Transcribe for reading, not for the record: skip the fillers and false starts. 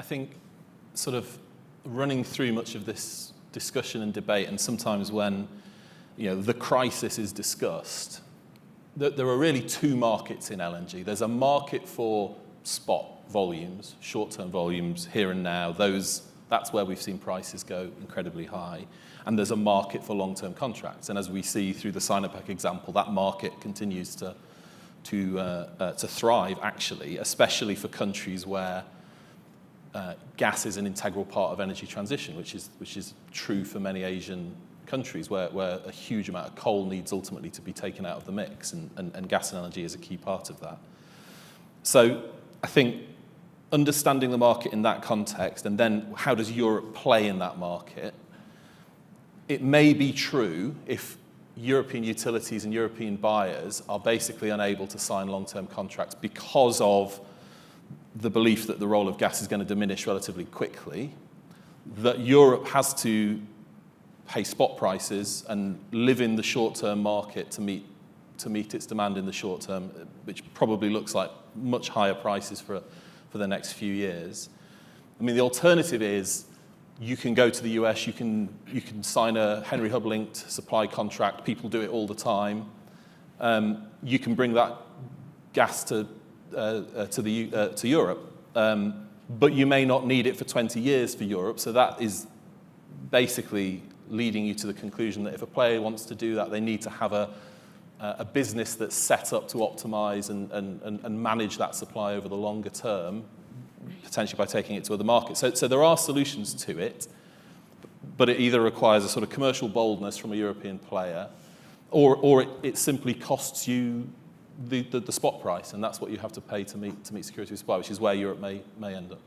think sort of running through much of this discussion and debate, and sometimes when the crisis is discussed, there are really two markets in LNG. There's a market for spot volumes, short-term volumes, here and now. That's where we've seen prices go incredibly high. And there's a market for long-term contracts. And as we see through the Sinopec example, that market continues to thrive, actually, especially for countries where gas is an integral part of energy transition, which is true for many Asian countries where a huge amount of coal needs ultimately to be taken out of the mix, and gas and LNG is a key part of that. So I think understanding the market in that context, and then how does Europe play in that market, it may be true if European utilities and European buyers are basically unable to sign long-term contracts because of the belief that the role of gas is going to diminish relatively quickly, that Europe has to pay spot prices and live in the short-term market to meet its demand in the short term, which probably looks like much higher prices for the next few years. I mean, the alternative is you can go to the US, you can sign a Henry Hub-linked supply contract. People do it all the time. You can bring that gas to Europe, but you may not need it for 20 years for Europe. So that is basically leading you to the conclusion that if a player wants to do that, they need to have a business that's set up to optimize and manage that supply over the longer term, potentially by taking it to other markets. So there are solutions to it, but it either requires a sort of commercial boldness from a European player, or it simply costs you the spot price, and that's what you have to pay to meet security of supply, which is where Europe may end up.